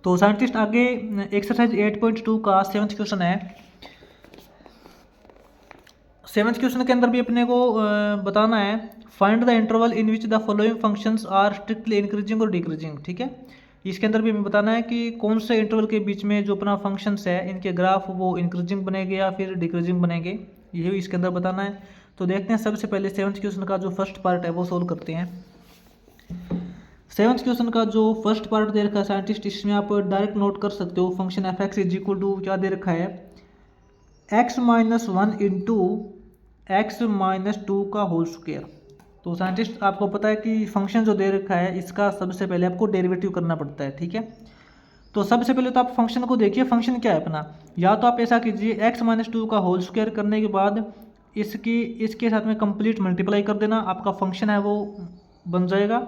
तो साइंटिस्ट आगे एक्सरसाइज 8.2 का 7th क्वेश्चन है। 7th क्वेश्चन के अंदर भी अपने को बताना है find the interval in which the following functions are strictly increasing और डिक्रीजिंग। ठीक है, इसके अंदर भी हमें बताना है कि कौन से इंटरवल के बीच में जो अपना फंक्शंस है इनके ग्राफ वो इंक्रीजिंग बनेंगे या फिर डिक्रीजिंग बनेंगे, यही इसके अंदर बताना है। तो देखते हैं, सबसे पहले 7th क्वेश्चन का जो फर्स्ट पार्ट है वो सोल्व करते हैं। 7th क्वेश्चन का जो फर्स्ट पार्ट दे रखा है साइंटिस्ट, इसमें आप डायरेक्ट नोट कर सकते हो function F X is equal to क्या दे रखा है, x minus one into X minus two का होल स्क्वायर। तो साइंटिस्ट आपको पता है कि फंक्शन जो दे रखा है इसका सबसे पहले आपको डेरिवेटिव करना पड़ता है। ठीक है, तो सबसे पहले तो आप फंक्शन को देखिए, फंक्शन क्या है अपना। या तो आप ऐसा कीजिए x माइनस टू का होल स्क्वायर करने के बाद इसके साथ में कंप्लीट मल्टीप्लाई कर देना, आपका फंक्शन है वो बन जाएगा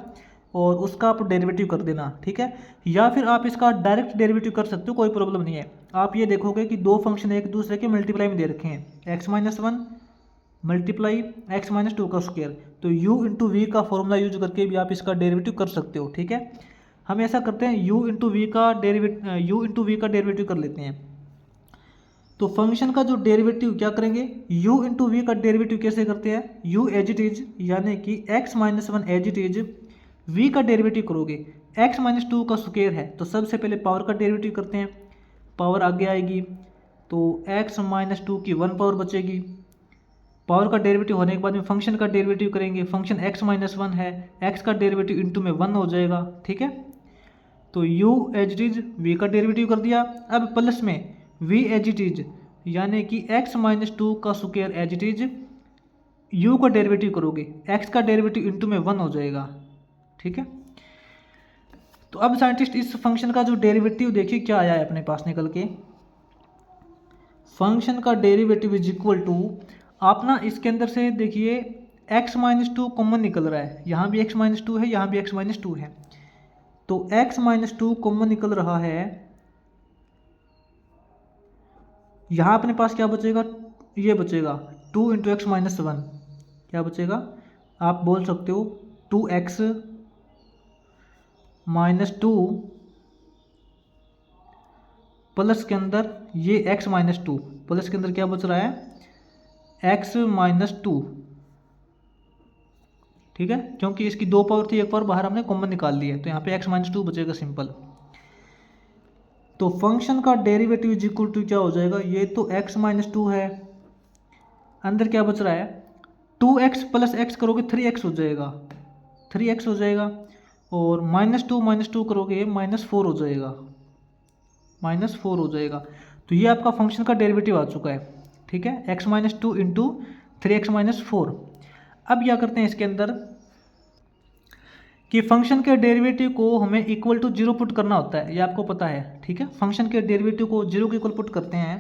और उसका आप डेरिवेटिव कर देना। ठीक है, या फिर आप इसका डायरेक्ट डेरिवेटिव कर सकते हो, कोई प्रॉब्लम नहीं है। आप ये देखोगे कि दो फंक्शन एक दूसरे के मल्टीप्लाई में दे रखे हैं, x minus one multiply x minus two का स्क्वायर, तो u इंटू वी का फॉर्मूला यूज करके भी आप इसका डेरिवेटिव कर सकते हो। ठीक है, हम ऐसा करते हैं u इंटू वी का डेरिवेटिव कर लेते हैं। तो फंक्शन का जो डेरिवेटिव क्या करेंगे, u इंटू वी का डेरिवेटिव कैसे करते हैं, u एज इट इज यानी कि x minus one as it is, v का डेरिवेटिव करोगे, x माइनस टू का स्क्वायर है तो सबसे पहले पावर का डेरिवेटिव करते हैं, पावर आगे आएगी तो x माइनस टू की वन पावर बचेगी। पावर का डेरिवेटिव होने के बाद में फंक्शन का डेरिवेटिव करेंगे, फंक्शन x माइनस वन है, x का डेरिवेटिव इंटू में वन हो जाएगा। ठीक है, तो u as it is v का डेरिवेटिव कर दिया। अब प्लस में v एज इट इज यानी कि x माइनस टू का square as it is, u का डेरिवेटिव करोगे, x का डेरिवेटिव इंटू में वन हो जाएगा। ठीक है, तो अब साइंटिस्ट इस फंक्शन का जो डेरिवेटिव देखिए क्या आया है अपने पास निकल के, फंक्शन का डेरिवेटिव इज इक्वल टू, आप ना इसके अंदर से देखिए x माइनस टू कॉमन निकल रहा है, यहाँ भी x माइनस टू है, यहाँ भी x माइनस टू है, तो x माइनस टू कॉमन निकल रहा है। यहाँ अपने पास क्या बचेगा, ये बचेगा 2 इंटू एक्स माइनस वन, क्या बचेगा, आप बोल सकते हो 2x माइनस टू प्लस के अंदर ये x माइनस टू, प्लस के अंदर क्या बच रहा है x माइनस टू। ठीक है, क्योंकि इसकी दो पावर थी, एक पावर बाहर हमने कॉमन निकाल ली है, तो यहाँ पे x माइनस टू बचेगा सिंपल। तो फंक्शन का डेरिवेटिव इज इक्वल टू क्या हो जाएगा, ये तो x माइनस टू है, अंदर क्या बच रहा है 2x प्लस एक्स करोगे 3x हो जाएगा, 3x हो जाएगा, और माइनस टू करोगे माइनस फोर हो जाएगा, माइनस फोर हो जाएगा। तो ये आपका फंक्शन का डेरिवेटिव आ चुका है। ठीक है, x minus two into 3x minus four. अब क्या करते हैं इसके अंदर कि फंक्शन के डेरिवेटिव को हमें इक्वल टू जीरो पुट करना होता है, ये आपको पता है। ठीक है, फंक्शन के डेरिवेटिव को जीरो के इक्वल पुट करते हैं,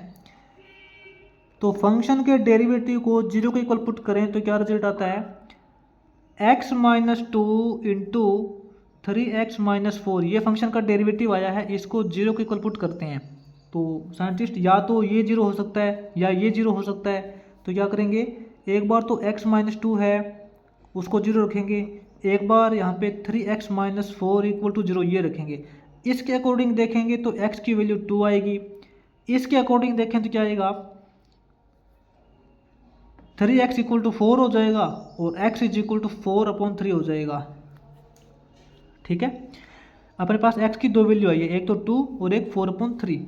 तो फंक्शन के डेरिवेटिव को जीरो के इक्वल पुट करें तो क्या रिजल्ट आता है x minus two into 3x minus four, ये फंक्शन का डेरिवेटिव आया है, इसको जीरो के इक्वल पुट करते हैं। तो साइंटिस्ट या तो ये जीरो हो सकता है या ये जीरो हो सकता है, तो क्या करेंगे, एक बार तो x माइनस टू है उसको जीरो रखेंगे, एक बार यहाँ पे 3x minus four equal to zero ये रखेंगे। इसके अकॉर्डिंग देखेंगे तो x की वैल्यू 2 आएगी, इसके अकॉर्डिंग देखें तो क्या आएगा 3x इक्वल टू फोर हो जाएगा और x इज इक्वल टू 4/3 हो जाएगा। ठीक है, अपने पास x की दो वैल्यू आई है, एक तो 2 और एक 4/3।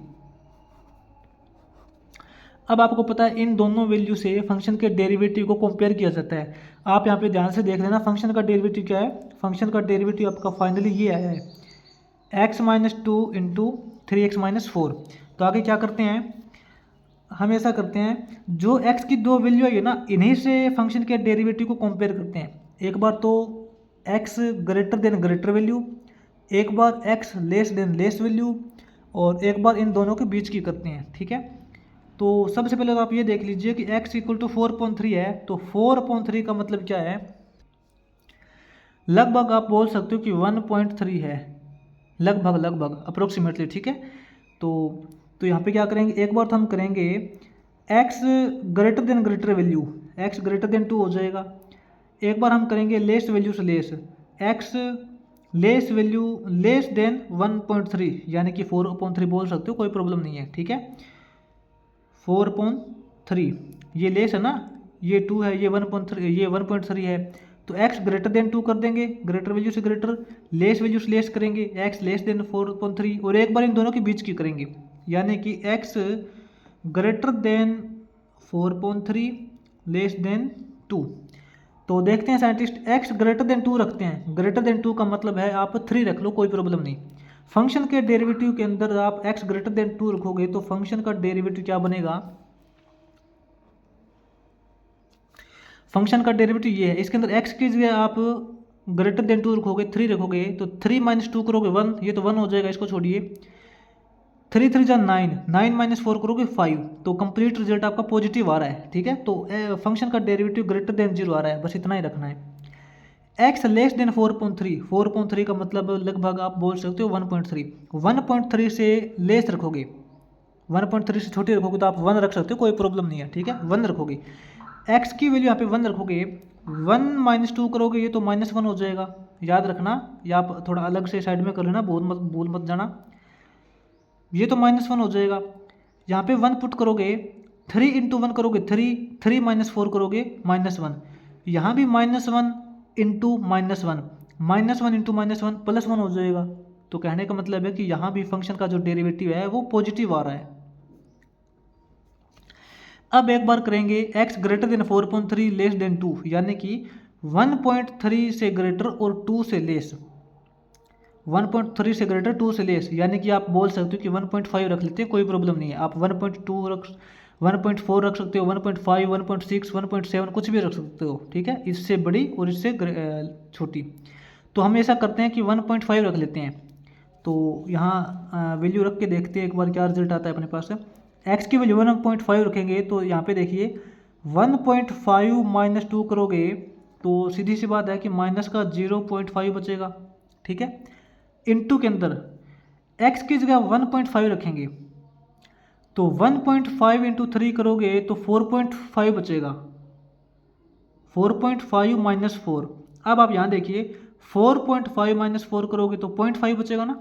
अब आपको पता है इन दोनों वैल्यू से फंक्शन के डेरिवेटिव को कंपेयर किया जाता है। आप यहाँ पे ध्यान से देख लेना फंक्शन का डेरिवेटिव क्या है, फंक्शन का डेरिवेटिव आपका फाइनली ये आया है x minus two into 3x minus four. तो आगे क्या करते हैं, हम ऐसा करते हैं जो x की दो वैल्यू आई है ना, इन्हीं से फंक्शन के डेरिवेटिव को कंपेयर करते हैं। एक बार तो x greater than greater value, एक बार x less than less value, और एक बार इन दोनों के बीच की करते हैं। ठीक है, तो सबसे पहले तो आप ये देख लीजिए कि x इक्वल टू 4/3 है, तो 4/3 का मतलब क्या है, लगभग आप बोल सकते हो कि 1.3 है, लगभग अप्रोक्सीमेटली। ठीक है, तो यहाँ पे क्या करेंगे, एक बार तो हम करेंगे x greater than greater value, x greater than 2 हो जाएगा, एक बार हम करेंगे लेस वैल्यू से less, x less value less than 1.3 यानी कि 4/3 बोल सकते हो, कोई प्रॉब्लम नहीं है, ठीक है। 4/3 ये लेस है ना, ये 2 है, ये 1.3, ये 1.3 है, तो x ग्रेटर देन 2 कर देंगे, ग्रेटर वैल्यू से ग्रेटर, लेस वैल्यू से लेस करेंगे, x लेस देन 4/3 और एक बार इन दोनों के बीच की करेंगे, यानी कि x greater than 4/3 less than 2। तो देखते हैं साइंटिस्ट, x ग्रेटर देन 2 रखते हैं, ग्रेटर देन 2 का मतलब है आप 3 रख लो, कोई प्रॉब्लम नहीं। फंक्शन के डेरिवेटिव के अंदर आप x ग्रेटर देन 2 रखोगे तो फंक्शन का डेरिवेटिव क्या बनेगा, फंक्शन का डेरिवेटिव ये है, इसके अंदर x की जगह आप ग्रेटर देन 2 रखोगे, 3 रखोगे, तो 3 - 2 करोगे 1, ये तो 1 हो जाएगा, इसको छोड़िए, 3 3 जा 9, 9 - 4 करोगे 5, तो कंप्लीट रिजल्ट आपका पॉजिटिव आ रहा है, ठीक है। तो फंक्शन का डेरिवेटिव ग्रेटर देन 0 आ रहा है, बस इतना ही रखना है। x लेस देन 4/3, 4/3 का मतलब लगभग आप बोल सकते हो 1.3, 1.3 से लेस रखोगे, 1.3 से छोटी रखोगे तो आप 1 रख सकते हो, कोई प्रॉब्लम नहीं है, ठीक है, 1 रखोगे। x की वैल्यू यहाँ पे 1 रखोगे, 1 - 2 करोगे, ये तो -1 हो जाएगा, याद रखना, या आप थोड़ा अलग से साइड में कर लेना, भूल मत जाना, ये तो -1 हो जाएगा। यहाँ पे 1 पुट करोगे, 3 × 1 करोगे 3, 3 - 4 करोगे -1, यहाँ भी -1 × -1, -1 × -1 +1 हो जाएगा। तो कहने का मतलब है कि यहाँ भी फंक्शन का जो डेरिवेटिव है वो पॉजिटिव आ रहा है। अब एक बार करेंगे x greater than 4/3 less than 2, यानी कि 1.3 से ग्रेटर और 2 से लेस, 1.3 से ग्रेटर 2 से लेस, यानी कि आप बोल सकते हो कि 1.5 रख लेते हैं, कोई प्रॉब्लम नहीं है, आप 1.2 रख 1.4 रख सकते हो, 1.5 1.6 1.7 कुछ भी रख सकते हो, ठीक है, इससे बड़ी और इससे छोटी। तो हम ऐसा करते हैं कि 1.5 रख लेते हैं, तो यहाँ वैल्यू रख के देखते हैं एक बार क्या रिजल्ट आता है अपने पास। x की वैल्यू 1.5 रखेंगे तो यहाँ पे देखिए 1.5 - 2 करोगे तो सीधी सी बात है कि माइनस का 0.5 बचेगा, ठीक है। इनटू के अंदर x की जगह 1.5 रखेंगे तो 1.5 × 3 करोगे तो 4.5 बचेगा, 4.5 - 4। अब आप यहाँ देखिए 4.5 - 4 करोगे तो 0.5 बचेगा ना,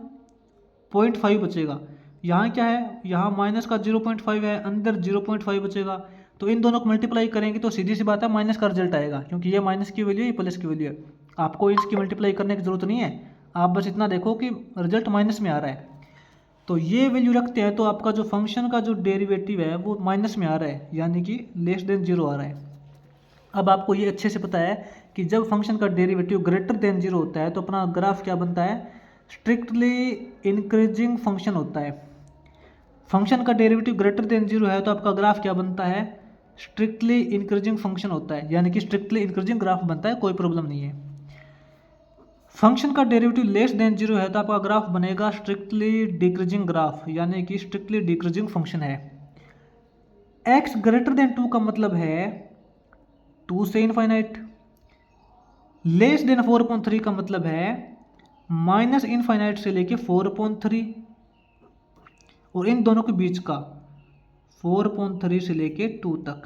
0.5 बचेगा। यहाँ क्या है, यहाँ माइनस का 0.5 है, अंदर 0.5 बचेगा, तो इन दोनों को मल्टीप्लाई करेंगे तो सीधी सी बात है माइनस का रिजल्ट आएगा, क्योंकि ये माइनस की वैल्यू है, ये प्लस की वैल्यू है, आपको इसकी मल्टीप्लाई करने की जरूरत नहीं है, आप बस इतना देखो कि रिजल्ट माइनस में आ रहा है। तो ये वैल्यू रखते हैं तो आपका जो फंक्शन का जो डेरिवेटिव है वो माइनस में आ रहा है, यानी कि लेस देन 0 आ रहा है। अब आपको ये अच्छे से पता है कि जब फंक्शन का डेरिवेटिव ग्रेटर देन 0 होता है तो अपना ग्राफ क्या बनता है, स्ट्रिक्टली इंक्रीजिंग फंक्शन होता है। फंक्शन का डेरिवेटिव ग्रेटर देन 0 है तो आपका ग्राफ क्या बनता है, स्ट्रिक्टली इंक्रीजिंग फंक्शन होता है, यानी कि स्ट्रिक्टली इंक्रीजिंग ग्राफ बनता है, कोई प्रॉब्लम नहीं है। फंक्शन का डेरिवेटिव लेस देन 0 है तो आपका ग्राफ बनेगा स्ट्रिक्टली डिक्रीजिंग ग्राफ, यानी कि स्ट्रिक्टली डिक्रीजिंग फंक्शन है। x ग्रेटर देन 2 का मतलब है 2 से इनफाइनाइट, लेस देन 4/3 का मतलब है माइनस इनफाइनाइट से लेके 4/3, और इन दोनों के बीच का 4/3 से लेके 2 तक।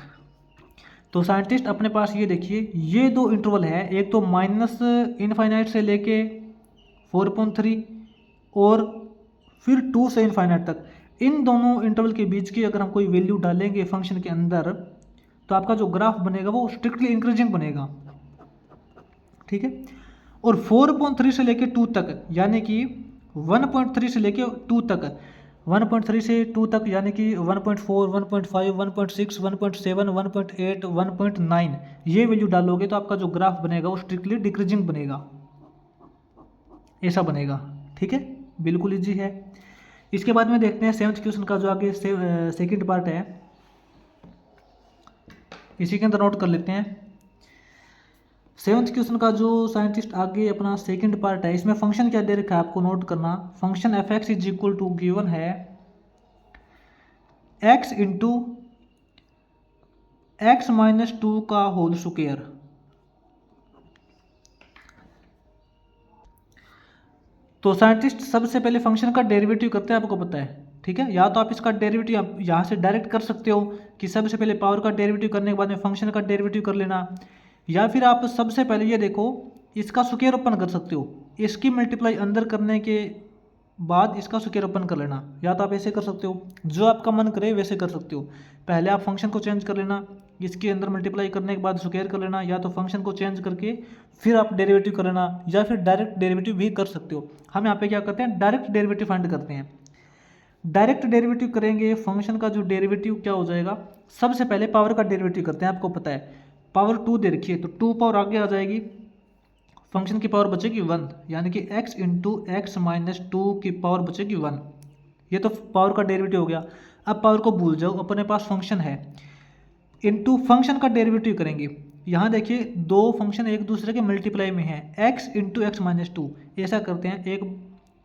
तो साइंटिस्ट अपने पास ये देखिए, ये दो इंटरवल है, एक तो माइनस इनफाइनाइट से लेके 4/3 और फिर 2 से इनफाइनाइट तक, इन दोनों इंटरवल के बीच की अगर हम कोई वैल्यू डालेंगे फंक्शन के अंदर तो आपका जो ग्राफ बनेगा वो स्ट्रिक्टली इंक्रीजिंग बनेगा, ठीक है। और 4/3 से लेके 2 तक, यानी कि 1.3 से लेके 2 तक, 1.3 से 2 तक यानी कि 1.4 1.5 1.6 1.7 1.8 1.9, ये वैल्यू डालोगे तो आपका जो ग्राफ बनेगा वो स्ट्रिक्टली डिक्रीजिंग बनेगा, ऐसा बनेगा, ठीक है, बिल्कुल इजी है। इसके बाद में देखते हैं 7th क्वेश्चन का जो आगे सेकंड पार्ट है, इसी के अंदर नोट कर लेते हैं। 7th क्वेश्चन का जो साइंटिस्ट आगे अपना सेकंड पार्ट है, इसमें फंक्शन क्या दे रखा है आपको नोट करना, function f(x) is equal to given है x इंटू x - 2 का होल स्क्वायर। तो साइंटिस्ट सबसे पहले फंक्शन का डेरिवेटिव करते हैं, आपको पता है, ठीक है, या तो आप इसका डेरिवेटिव यहाँ से डायरेक्ट कर सकते हो कि सबसे पहले पावर का डेरिवेटिव करने के बाद में फंक्शन का डेरिवेटिव कर लेना, या फिर आप सबसे पहले ये देखो इसका स्क्वायर ओपन कर सकते हो, इसकी मल्टीप्लाई अंदर करने के बाद इसका स्क्वायर ओपन कर लेना, या तो आप ऐसे कर सकते हो, जो आपका मन करे वैसे कर सकते हो। पहले आप फंक्शन को चेंज कर लेना, इसके अंदर मल्टीप्लाई करने के बाद स्क्वायर कर लेना, या तो फंक्शन को चेंज करके फिर आप डेरिवेटिव कर लेना, या फिर डायरेक्ट डेरिवेटिव भी कर सकते हो। हम यहाँ पे क्या करते हैं, डायरेक्ट डेरिवेटिव फाइंड करते हैं। डायरेक्ट डेरिवेटिव करेंगे, फंक्शन का जो डेरिवेटिव क्या हो जाएगा, सबसे पहले पावर का डेरिवेटिव करते हैं। आपको पता है पावर 2 दे रखी है, तो 2 पावर आगे आ जाएगी, फंक्शन की पावर बचेगी 1, यानी कि x इंटू एक्स माइनस 2 की पावर बचेगी 1। ये तो पावर का डेरिवेटिव हो गया। अब पावर को भूल जाओ, अपने पास फंक्शन है, इनटू फंक्शन का डेरिवेटिव करेंगे। यहाँ देखिए दो फंक्शन एक दूसरे के मल्टीप्लाई में हैं, x इंटू एक्स माइनस 2। ऐसा करते हैं, एक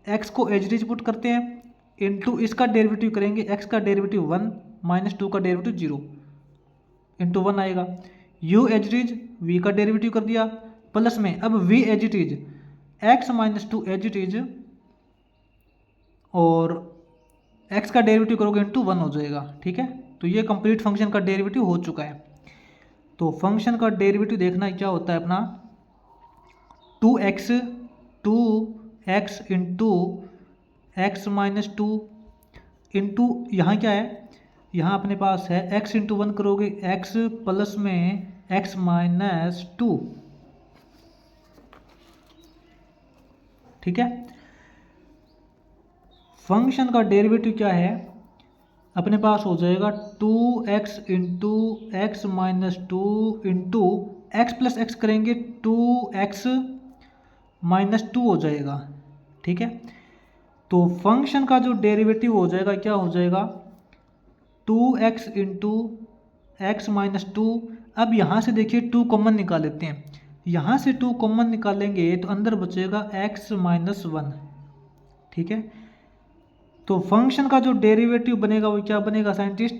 x को एज रिज पुट करते हैं, इनटू इसका डेरिवेटिव करेंगे, x का डेरिवेटिव 1 माइनस 2 का डेरिवेटिव 0 इंटू 1 आएगा। u एज रिज v का डेरिवेटिव कर दिया, प्लस में अब v as it is X minus 2 as it is, और x का डेरिवेटिव करोगे इंटू 1 हो जाएगा। ठीक है, तो ये कंप्लीट फंक्शन का डेरिवेटिव हो चुका है। तो फंक्शन का डेरिवेटिव देखना क्या होता है अपना, 2x into X minus 2 into यहाँ क्या है, यहाँ अपने पास है x इंटू 1 करोगे x प्लस में x माइनस 2। ठीक है, फंक्शन का डेरिवेटिव क्या है, अपने पास हो जाएगा 2x into X minus 2 into x plus x करेंगे 2x माइनस 2 हो जाएगा। ठीक है, तो फंक्शन का जो डेरिवेटिव हो जाएगा क्या हो जाएगा, 2x इंटू एक्स माइनस 2। अब यहाँ से देखिए 2 कॉमन निकाल लेते हैं, यहाँ से 2 कॉमन निकालेंगे तो अंदर बचेगा x माइनस 1। ठीक है, तो फंक्शन का जो डेरिवेटिव बनेगा वो क्या बनेगा साइंटिस्ट,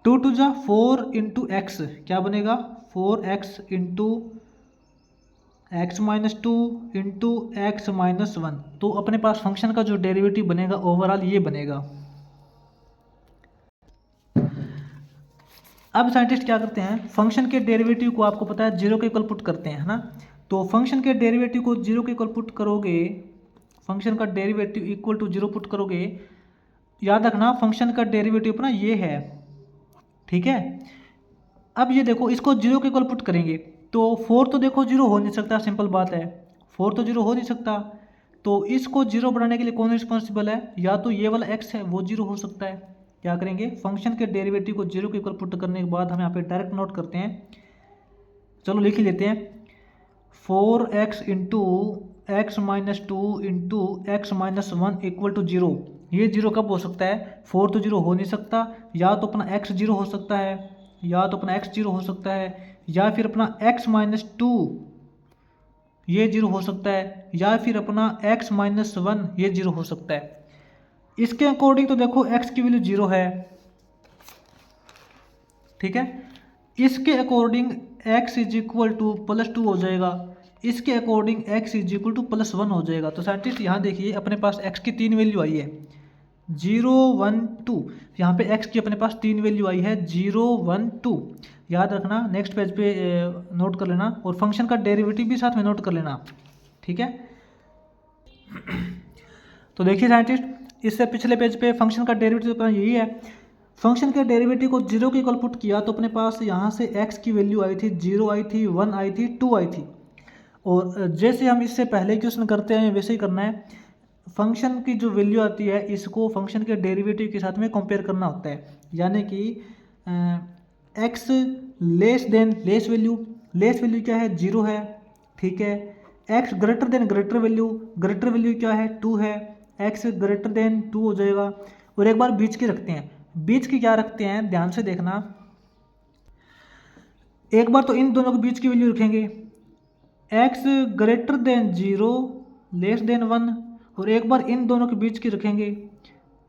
2 टू जा 4 इंटू एक्स, क्या बनेगा 4x into X minus 2 into X minus 1। तो अपने पास फंक्शन का जो डेरिवेटिव बनेगा ओवरऑल ये बनेगा। अब साइंटिस्ट क्या करते हैं, फंक्शन के डेरिवेटिव को आपको पता है 0 के इक्वल पुट करते हैं, है ना। तो फंक्शन के डेरिवेटिव को 0 के इक्वल पुट करोगे, फंक्शन का डेरिवेटिव इक्वल टू 0 पुट करोगे, याद रखना फंक्शन का डेरिवेटिव अपना ये है। ठीक है, अब ये देखो इसको 0 के इक्वल पुट करेंगे तो 4 तो देखो 0 हो नहीं सकता, सिंपल बात है, 4 तो 0 हो नहीं सकता। तो इसको 0 बनाने के लिए कौन रिस्पॉन्सिबल है, या तो ये वाला x है वो 0 हो सकता है। क्या करेंगे, फंक्शन के डेरिवेटिव को 0 के इक्वल पुट करने के बाद हम यहाँ पे डायरेक्ट नोट करते हैं, चलो लिख ही लेते हैं, 4x into X minus 2 into X minus 1 equal to 0। ये 0 कब हो सकता है, 4 तो 0 हो नहीं सकता, या तो अपना x 0 हो सकता है, या तो अपना x 0 हो सकता है, या फिर अपना x माइनस 2 ये 0 हो सकता है, या फिर अपना x माइनस 1 ये 0 हो सकता है। इसके अकॉर्डिंग तो देखो x की वैल्यू 0 है। ठीक है, इसके according x is equal two plus 2 हो जाएगा, इसके according x is equal two plus 1 हो जाएगा। तो साइंटिस्ट यहाँ देखिए अपने पास x की 3 वैल्यू आई है, 0 1 2, यहाँ पे x की अपने पास 3 वैल्यू आई है, 0 1 2। याद रखना, नेक्स्ट पेज पे नोट कर लेना, और फंक्शन का डेरिवेटिव भी साथ में नोट कर लेना। ठीक है, तो देखिए साइंटिस्ट, इससे पिछले पेज पे फंक्शन का डेरिवेटिव अपना यही है। फंक्शन के डेरिवेटिव को 0 के इक्वल पुट किया तो अपने पास यहाँ से x की वैल्यू आई थी, 0 आई थी, 1 आई थी, 2 आई थी। और जैसे हम इससे पहले क्वेश्चन करते हैं वैसे ही करना है, फंक्शन की जो वैल्यू आती है इसको फंक्शन के डेरिवेटिव के साथ में कंपेयर करना होता है, यानी कि x less than less value क्या है, 0 है। ठीक है, x greater than greater value क्या है, 2 है, x ग्रेटर देन 2 हो जाएगा। और एक बार बीच की रखते हैं, बीच की क्या रखते हैं ध्यान से देखना, एक बार तो इन दोनों के बीच की वैल्यू रखेंगे, x greater than 0 less than 1, और एक बार इन दोनों के बीच की रखेंगे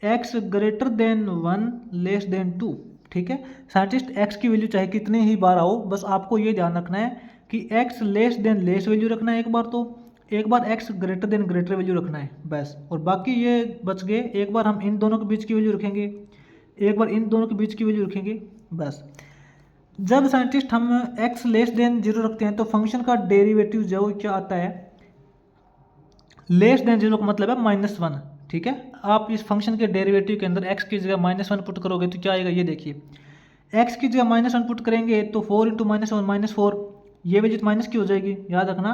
x greater than 1 less than 2। ठीक है साइंटिस्ट, x की वैल्यू चाहे कितने ही बार आओ, बस आपको ये ध्यान रखना है कि x less than less value रखना है एक बार, तो एक बार x greater than greater value रखना है बस, और बाकी ये बच गए। एक बार हम इन दोनों के बीच की वैल्यू रखेंगे, एक बार इन दोनों के बीच की वैल्यू रखेंगे बस। जब साइंटिस्ट हम x लेस देन जीरो रखते हैं तो फंक्शन का डेरिवेटिव जो क्या आता है, लेस देन जीरो का मतलब है -1। ठीक है, आप इस फंक्शन के डेरिवेटिव के अंदर x की जगह -1 पुट करोगे तो क्या आएगा, ये देखिए x की जगह -1 पुट करेंगे तो 4 इंटू -1 -4, ये वैल्यू तो माइनस की हो जाएगी, याद रखना।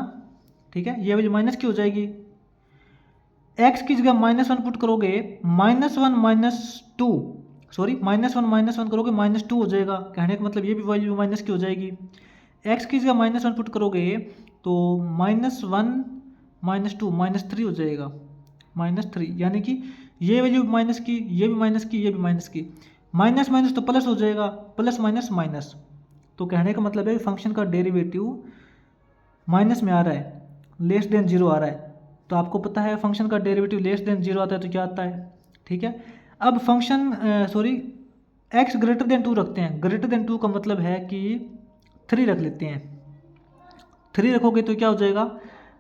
ठीक है, ये वैल्यू माइनस की हो जाएगी। x की जगह -1 पुट करोगे, -1 सॉरी -1 करोगे -2 हो जाएगा, कहने का मतलब ये भी वैल्यू माइनस की हो जाएगी। x की जगह -1 पुट करोगे तो -1 -2 -3 हो जाएगा, -3, यानी कि ये वैल्यू माइनस की, ये भी माइनस की, ये भी माइनस की, माइनस माइनस तो प्लस हो जाएगा, प्लस माइनस माइनस। तो कहने का मतलब है फंक्शन का डेरिवेटिव माइनस में आ रहा है, लेस देन जीरो आ रहा है। तो आपको पता है फंक्शन का डेरिवेटिव लेस देन जीरो आता है तो क्या आता है। ठीक है, अब फंक्शन x ग्रेटर देन 2 रखते हैं। ग्रेटर देन 2 का मतलब है कि 3 रख लेते हैं। 3 रखोगे तो क्या हो जाएगा,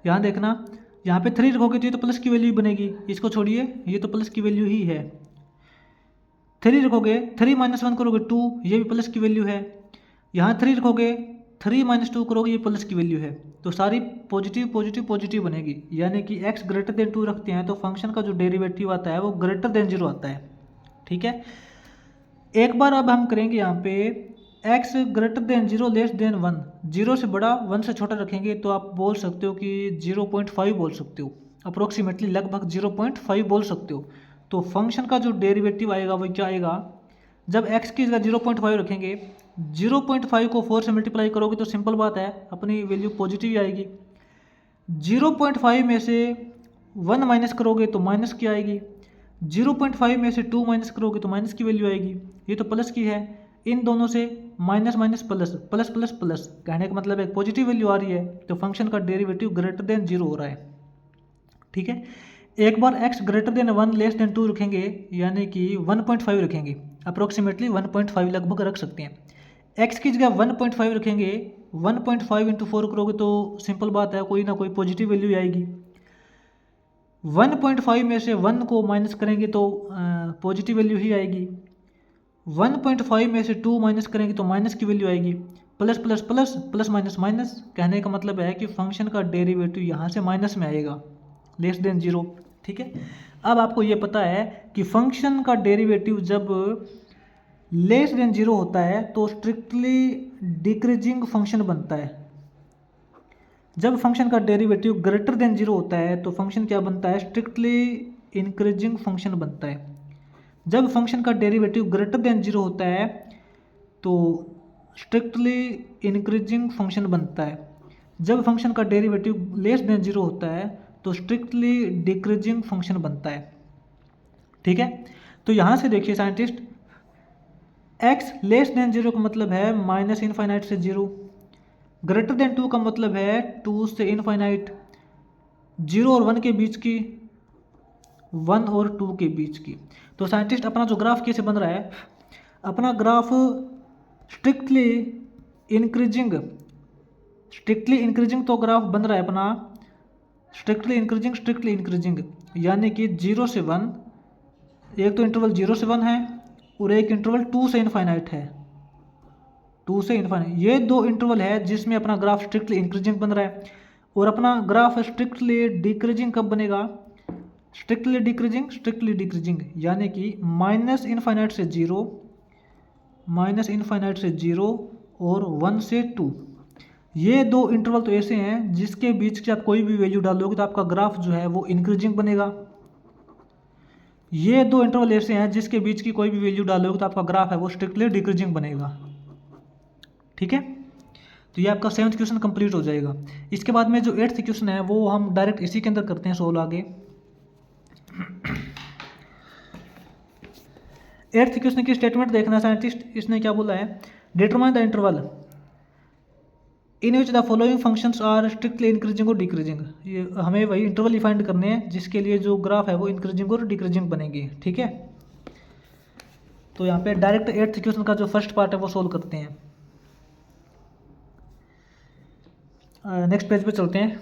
यहाँ देखना, यहाँ पे 3 रखोगे तो ये तो प्लस की वैल्यू बनेगी, इसको छोड़िए, ये तो प्लस की वैल्यू ही है। 3 रखोगे, 3 -1 करोगे 2, ये भी प्लस की वैल्यू है। यहाँ 3 रखोगे, 3 -2 करोगे, ये प्लस की वैल्यू है। तो सारी पॉजिटिव पॉजिटिव पॉजिटिव बनेगी, यानी कि x ग्रेटर देन 2 रखते हैं तो फंक्शन का जो डेरिवेटिव आता है वो ग्रेटर देन जीरो आता है। ठीक है, एक बार अब हम करेंगे यहाँ पे x greater than zero less than 1, zero से बड़ा 1 से छोटा रखेंगे तो आप बोल सकते हो कि 0.5 बोल सकते हो, अप्रोक्सीमेटली लगभग 0.5 बोल सकते हो। तो फंक्शन का जो डेरिवेटिव आएगा वो क्या आएगा, जब x की जगह 0.5 रखेंगे, 0.5 को 4 से मल्टीप्लाई करोगे तो सिंपल बात है अपनी वैल्यू पॉजिटिव ही आएगी। 0.5 में से 1 माइनस करोगे तो माइनस की आएगी, 0.5 में से 2 माइनस करोगे तो माइनस की वैल्यू आएगी, ये तो प्लस की है। इन दोनों से minus minus plus, plus plus plus, कहने का मतलब एक पॉजिटिव वैल्यू आ रही है, तो फंक्शन का डेरिवेटिव ग्रेटर देन जीरो हो रहा है। ठीक है, एक बार x greater than 1 less than 2 रखेंगे, यानी कि 1.5 रखेंगे, अप्रोक्सीमेटली 1.5 लगभग रख सकते हैं। x की जगह 1.5 रखेंगे, 1.5 इंटू 4 करोगे तो सिंपल बात है कोई ना कोई पॉजिटिव वैल्यू आएगी। 1.5 में से 1 को माइनस करेंगे तो पॉजिटिव वैल्यू ही आएगी। 1.5 में से 2 माइनस करेंगे तो माइनस की वैल्यू आएगी। Plus plus plus, plus minus minus, कहने का मतलब है कि फंक्शन का डेरिवेटिव यहाँ से माइनस में आएगा, लेस देन जीरो। ठीक है, अब आपको ये पता है कि फंक्शन का डेरिवेटिव जब लेस देन जीरो होता है तो स्ट्रिक्टली डिक्रीजिंग फंक्शन बनता है। जब फंक्शन का डेरिवेटिव ग्रेटर देन जीरो होता है तो फंक्शन क्या बनता है, स्ट्रिक्टली इंक्रीजिंग फंक्शन बनता है। जब फंक्शन का डेरिवेटिव ग्रेटर देन जीरो होता है तो स्ट्रिक्टली इंक्रीजिंग फंक्शन बनता है। जब फंक्शन का डेरिवेटिव लेस देन जीरो होता है तो स्ट्रिक्टली डिक्रीजिंग फंक्शन बनता है। ठीक है, तो यहाँ से देखिए scientist, x less than zero का मतलब है माइनस इनफाइनाइट से जीरो, ग्रेटर देन 2 का मतलब है 2 से इनफाइनाइट, 0 और 1 के बीच की, 1 और 2 के बीच की। तो साइंटिस्ट अपना जो ग्राफ कैसे बन रहा है, अपना graph strictly increasing, strictly increasing तो ग्राफ बन रहा है अपना, स्ट्रिक्टली इंक्रीजिंग, यानी कि 0 से 1, एक तो इंटरवल 0 से 1 है और एक इंटरवल 2 से इनफाइनाइट है, 2 से इनफाइनाइट, ये दो इंटरवल है जिसमें अपना ग्राफ स्ट्रिक्टली इंक्रीजिंग बन रहा है। और अपना ग्राफ स्ट्रिक्टली डिक्रीजिंग कब बनेगा, स्ट्रिक्टली डिक्रीजिंग, यानी कि माइनस इनफाइनाइट से जीरो, माइनस इनफाइनाइट से जीरो और 1 से 2, ये दो इंटरवल तो ऐसे हैं जिसके बीच की आप कोई भी वैल्यू डालोगे तो आपका ग्राफ जो है वो इंक्रीजिंग बनेगा। ये दो इंटरवल ऐसे हैं जिसके बीच की कोई भी वैल्यू डालोगे तो आपका ग्राफ है वो स्ट्रिक्टली डिक्रीजिंग बनेगा। ठीक है, तो ये आपका 7th क्वेश्चन कंप्लीट हो जाएगा। इसके बाद में जो 8th क्वेश्चन है वो हम डायरेक्ट इसी के अंदर करते हैं सोल्व आगे। 8th क्वेश्चन की स्टेटमेंट देखना साइंटिस्ट, इसने क्या बोला है, determine the interval in which the following functions are strictly increasing और डिक्रीजिंग। ये हमें वही इंटरवल डिफाइंड करने हैं जिसके लिए जो ग्राफ है वो इंक्रीजिंग और डिक्रीजिंग बनेगी। ठीक है, तो यहाँ पे डायरेक्ट 8th क्वेश्चन का जो फर्स्ट पार्ट है वो सोल्व करते हैं। नेक्स्ट पेज पे चलते हैं।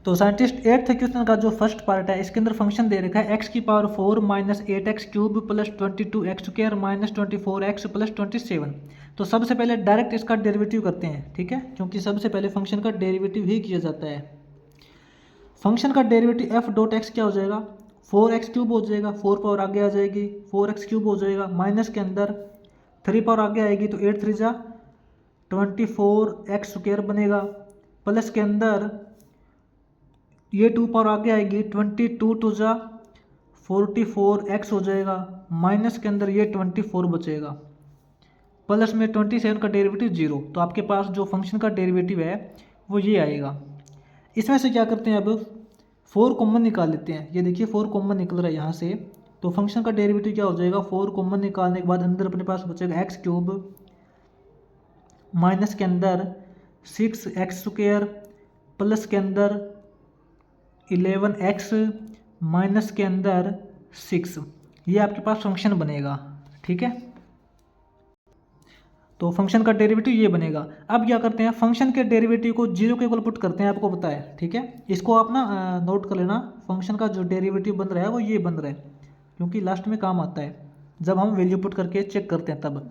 तो साइंटिस्ट 8th क्वेश्चन का जो फर्स्ट पार्ट है इसके अंदर फंक्शन दे रखा है x⁴ minus 8x³ plus 22x² minus 24x plus 27। तो सबसे पहले डायरेक्ट इसका डेरिवेटिव करते हैं, ठीक है, क्योंकि सबसे पहले फंक्शन का डेरिवेटिव ही किया जाता है। फंक्शन का डेरिवेटिव f डॉट x क्या हो जाएगा, 4x³ हो जाएगा, 4 पावर आगे आ जाएगी, 4x³ हो जाएगा, माइनस के अंदर 3 पावर आगे आएगी तो 8 3 जा 24x² बनेगा, प्लस के अंदर ये 2 पावर आगे आएगी, 22 2 जा 44x हो जाएगा, माइनस के अंदर ये 24 बचेगा, प्लस में 27 का डेरिवेटिव 0। तो आपके पास जो फंक्शन का डेरिवेटिव है वो ये आएगा। इसमें से क्या करते हैं, अब 4 कॉमन निकाल लेते हैं। ये देखिए 4 कॉमन निकल रहा है यहाँ से, तो फंक्शन का डेरिवेटिव क्या हो जाएगा, 4 कॉमन निकालने के बाद अंदर अपने पास बचेगा x³ माइनस के अंदर 6x² प्लस के अंदर 11x माइनस के अंदर 6। ये आपके पास फंक्शन बनेगा, ठीक है। तो फंक्शन का डेरिवेटिव ये बनेगा। अब क्या करते हैं, फंक्शन के डेरिवेटिव को 0 के इक्वल पुट करते हैं, आपको पता है, ठीक है। इसको आप ना नोट कर लेना, फंक्शन का जो डेरिवेटिव बन रहा है वो ये बन रहा है, क्योंकि लास्ट में काम आता है जब हम वैल्यू पुट करके चेक करते हैं तब।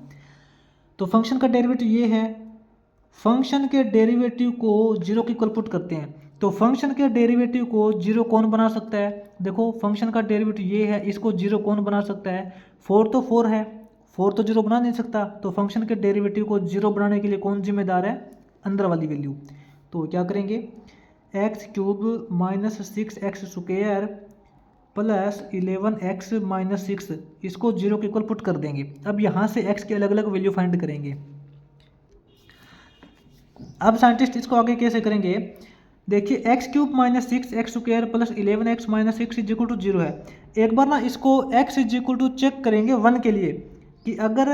तो फंक्शन का डेरिवेटिव ये है, फंक्शन के डेरिवेटिव को 0 के इक्वल पुट करते हैं। तो फंक्शन के डेरिवेटिव को 0 कौन बना सकता है, देखो फंक्शन का डेरिवेटिव ये है, इसको 0 कौन बना सकता है, 4 तो 4 है, 4 तो 0 बना नहीं सकता। तो फंक्शन के डेरिवेटिव को 0 बनाने के लिए कौन जिम्मेदार है, अंदर वाली वैल्यू। तो क्या करेंगे, x³ minus 6x² plus 11x minus 6, इसको 0 के इक्वल पुट कर देंगे। अब यहाँ से x की अलग अलग वैल्यू फाइंड करेंगे। अब साइंटिस्ट इसको आगे कैसे करेंगे, देखिए x³ minus 6x² plus 11x minus 6 is equal to 0 है। एक बार ना इसको x is equal to check करेंगे 1 के लिए, कि अगर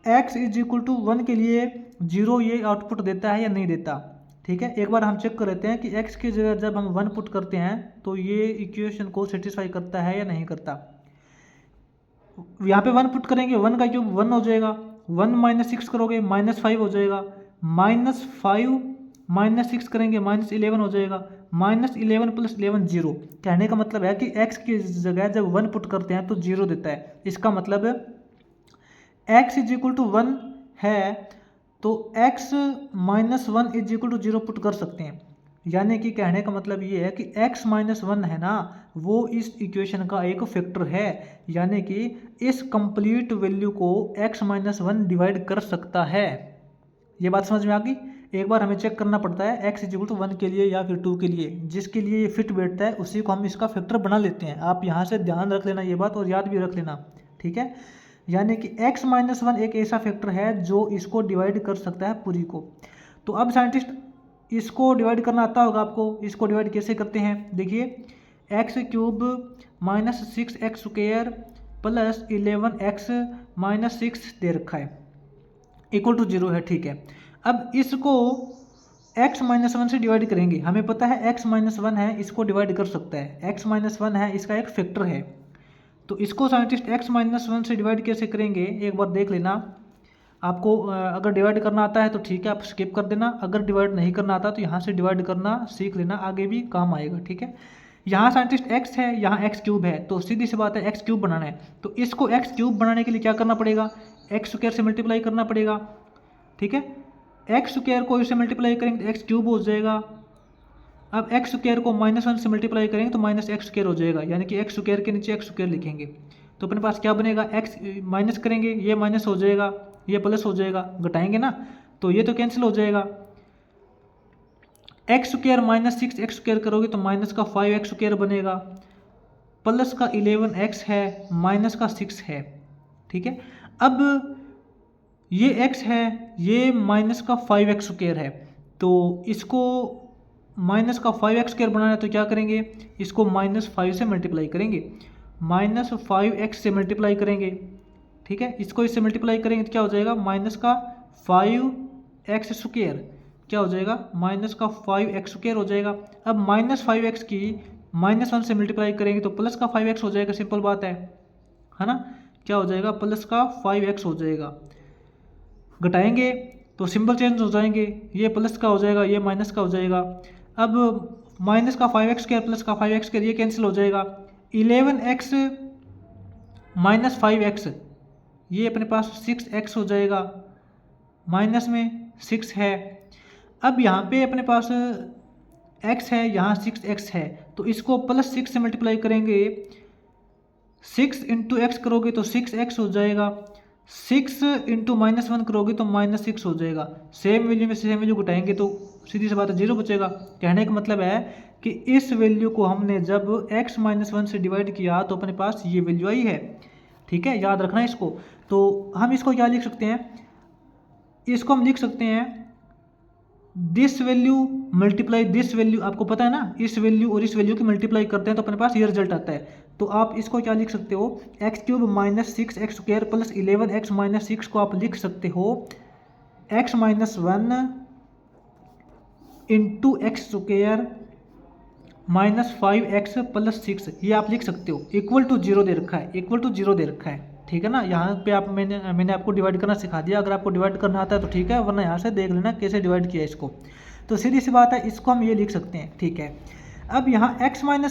x इज इक्वल टू 1 के लिए 0 ये आउटपुट देता है या नहीं देता, ठीक है। एक बार हम चेक कर लेते हैं कि x की जगह जब हम 1 पुट करते हैं तो ये इक्वेशन को सेटिस्फाई करता है या नहीं करता। यहाँ पे 1 पुट करेंगे, 1 का क्यूब 1 हो जाएगा, 1 माइनस 6 करोगे माइनस 5 हो जाएगा, माइनस 5 माइनस 6 करेंगे माइनस 11 हो जाएगा, माइनस 11 प्लस 11 0। कहने का मतलब है कि x की जगह जब 1 पुट करते हैं तो 0 देता है। इसका मतलब x इज इक्वल टू 1 है तो x minus 1 is equal to 0 put कर सकते हैं। यानी कि कहने का मतलब ये है कि x माइनस 1 है ना, वो इस इक्वेशन का एक फैक्टर है, यानी कि इस कंप्लीट वैल्यू को x माइनस 1 डिवाइड कर सकता है। ये बात समझ में आ गई। एक बार हमें चेक करना पड़ता है x इज इक्वल टू 1 के लिए या फिर 2 के लिए, जिसके लिए ये फिट बैठता है उसी को हम इसका फैक्टर बना लेते हैं। आप यहाँ से ध्यान रख लेना ये बात और याद भी रख लेना, ठीक है। यानी कि x माइनस 1 एक ऐसा फैक्टर है जो इसको डिवाइड कर सकता है पूरी को। तो अब साइंटिस्ट इसको डिवाइड करना आता होगा आपको, इसको डिवाइड कैसे करते हैं, देखिए x³ minus 6x² plus 11x minus 6 दे रखा है, इक्वल टू 0 है, ठीक है। अब इसको x माइनस 1 से डिवाइड करेंगे, हमें पता है x माइनस 1 है, इसको डिवाइड कर सकता है, x माइनस 1 है, इसका एक फैक्टर है। तो इसको साइंटिस्ट x माइनस 1 से डिवाइड कैसे करेंगे, एक बार देख लेना। आपको अगर डिवाइड करना आता है तो ठीक है, आप स्किप कर देना, अगर डिवाइड नहीं करना आता तो यहाँ से डिवाइड करना सीख लेना, आगे भी काम आएगा, ठीक है। यहाँ साइंटिस्ट x है, यहाँ x³ है, तो सीधी सी बात है x³ बनाना है। तो इसको x³ बनाने के लिए क्या करना पड़ेगा, x² से मल्टीप्लाई करना पड़ेगा, ठीक है। x² को इससे मल्टीप्लाई करेंगे तो x³ हो जाएगा। अब x² को माइनस 1 से मल्टीप्लाई करेंगे तो माइनस x² हो जाएगा, यानी कि x² के नीचे x² लिखेंगे। तो अपने पास क्या बनेगा, x माइनस करेंगे ये माइनस हो जाएगा, ये प्लस हो जाएगा, घटाएंगे ना तो ये तो कैंसिल हो जाएगा। x² माइनस 6x² करोगे तो माइनस का 5x² बनेगा, प्लस का 11x है, माइनस का 6 है, ठीक है। अब ये x है, ये माइनस का 5x² है, तो इसको माइनस का 5x² बनाना है तो क्या करेंगे, इसको माइनस 5 से मल्टीप्लाई करेंगे, माइनस 5x से मल्टीप्लाई करेंगे, ठीक है। इसको इससे मल्टीप्लाई करेंगे तो क्या हो जाएगा, माइनस का 5x² क्या हो जाएगा, माइनस का 5x² हो जाएगा। अब माइनस 5x की माइनस 1 से मल्टीप्लाई करेंगे तो प्लस का 5x हो जाएगा, सिंपल बात है ना। क्या हो जाएगा, प्लस का 5x हो जाएगा, घटाएंगे तो सिंबल चेंज हो जाएंगे, ये प्लस का हो जाएगा, ये माइनस का हो जाएगा। अब माइनस का 5x² प्लस का 5x² ये कैंसिल हो जाएगा। 11x माइनस 5x ये अपने पास 6x हो जाएगा, माइनस में 6 है। अब यहाँ पे अपने पास x है, यहाँ 6x है, तो इसको प्लस 6 से मल्टीप्लाई करेंगे, 6 इंटू एक्स करोगे तो 6x हो जाएगा, 6 इंटू -1 करोगे तो -6 हो जाएगा। सेम वैल्यू में सेम वैल्यू घटाएंगे तो सीधी सी बात है 0 बचेगा। कहने का मतलब है कि इस वैल्यू को हमने जब x - 1 से डिवाइड किया तो अपने पास ये वैल्यू आई है। ठीक है, याद रखना इसको। तो हम इसको क्या लिख सकते हैं, इसको हम लिख सकते हैं this value multiply this value. आपको पता है ना, इस वैल्यू और इस वैल्यू की मल्टीप्लाई करते हैं तो अपने पास ये रिजल्ट आता है। तो आप इसको क्या लिख सकते हो, x³ - 6x² प्लस 11x - 6 को आप लिख सकते हो x - 1 into x² minus 5x plus 6, ये आप लिख सकते हो। इक्वल टू 0 दे रखा है, इक्वल टू 0 दे रखा है। ठीक है ना, यहाँ पे आप मैंने आपको डिवाइड करना सिखा दिया। अगर आपको डिवाइड करना आता है तो ठीक है, वरना यहाँ से देख लेना कैसे डिवाइड किया इसको। तो सीधी सी बात है, इसको हम ये लिख सकते हैं। ठीक है, अब यहाँ x - 1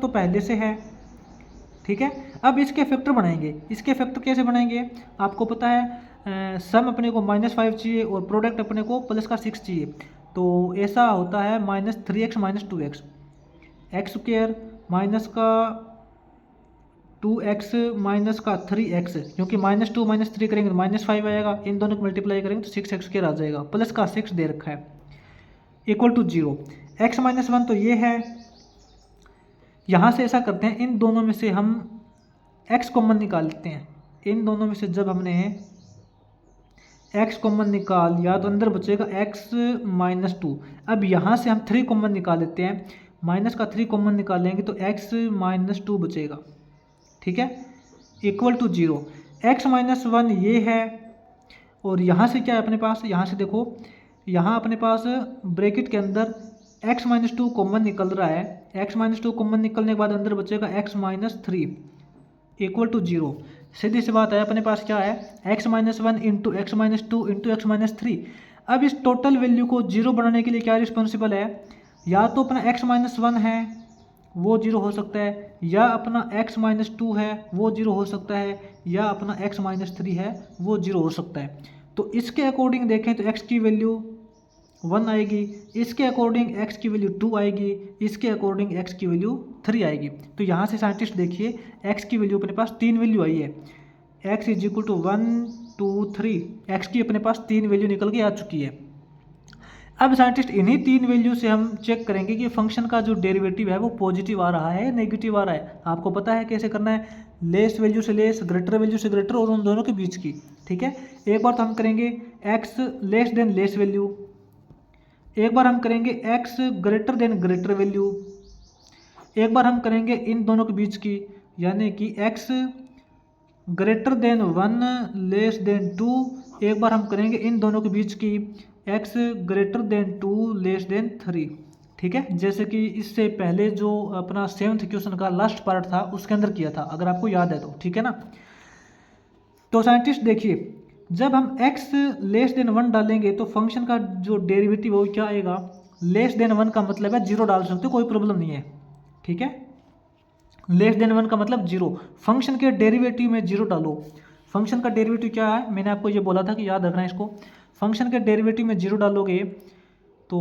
तो पहले से है। ठीक है, अब इसके फैक्टर बनाएंगे। इसके फैक्टर कैसे बनाएंगे, आपको पता है सम अपने को -5 चाहिए और प्रोडक्ट अपने को प्लस का 6 चाहिए। तो ऐसा होता है -3x - 2x, x² माइनस का 2x माइनस का 3x, क्योंकि -2 - 3 करेंगे तो -5 आएगा, इन दोनों को मल्टीप्लाई करेंगे तो 6x² आ जाएगा, प्लस का 6 दे रखा है, इक्वल टू 0। x - 1 तो ये है। यहाँ से ऐसा करते हैं, इन दोनों में से हम x कॉमन निकाल लेते हैं। इन दोनों में से जब हमने x कॉमन निकाल लिया तो अंदर बचेगा x - 2। अब यहाँ से हम 3 कॉमन निकाल लेते हैं, माइनस का 3 कॉमन निकालेंगे तो x - 2 बचेगा। ठीक है, इक्वल टू 0। x - 1 ये है, और यहाँ से क्या है अपने पास, यहाँ से देखो, यहाँ अपने पास ब्रैकेट के अंदर x - 2 कॉमन निकल रहा है। x - 2 कॉमन निकलने के बाद अंदर बचेगा x - 3 इक्वल टू 0। सीधी सी बात है, अपने पास क्या है, x - 1 into x - 2 into x - 3। अब इस टोटल वैल्यू को 0 बनाने के लिए क्या रिस्पॉन्सिबल है, या तो अपना x - 1 है वो 0 हो सकता है, या अपना x - 2 है वो 0 हो सकता है, या अपना x - 3 है वो 0 हो सकता है। तो इसके अकॉर्डिंग देखें तो x की वैल्यू 1 आएगी, इसके अकॉर्डिंग x की वैल्यू 2 आएगी, इसके अकॉर्डिंग x की वैल्यू 3 आएगी। तो यहाँ से साइंटिस्ट देखिए x की वैल्यू अपने पास 3 वैल्यू आई है, x = 1 2 3, x की अपने पास 3 वैल्यू निकल के आ चुकी है। अब साइंटिस्ट इन्हीं 3 वैल्यू से हम चेक करेंगे कि फंक्शन का जो डेरिवेटिव है वो पॉजिटिव आ रहा है, नेगेटिव आ रहा है। आपको पता है कैसे करना है, लेस वैल्यू से लेस, ग्रेटर वैल्यू से ग्रेटर, और उन दोनों के बीच की। ठीक है, एक बार तो हम करेंगे x less than less value, एक बार हम करेंगे x greater than greater value, एक बार हम करेंगे इन दोनों के बीच की, यानी कि x greater than 1 less than 2, एक बार हम करेंगे इन दोनों के बीच की x greater than 2 less than 3। ठीक है, जैसे कि इससे पहले जो अपना 7th क्वेश्चन का लास्ट पार्ट था उसके अंदर किया था, अगर आपको याद है तो। ठीक है ना, तो साइंटिस्ट देखिए, जब हम x लेस देन 1 डालेंगे तो फंक्शन का जो डेरिवेटिव है वो क्या आएगा, लेस देन 1 का मतलब है 0 डाल सकते हो, कोई प्रॉब्लम नहीं है। ठीक है, लेस देन 1 का मतलब 0, फंक्शन के डेरिवेटिव में 0 डालो। फंक्शन का डेरिवेटिव क्या है, मैंने आपको ये बोला था कि याद रखना है इसको। फंक्शन के डेरिवेटिव में 0 डालोगे तो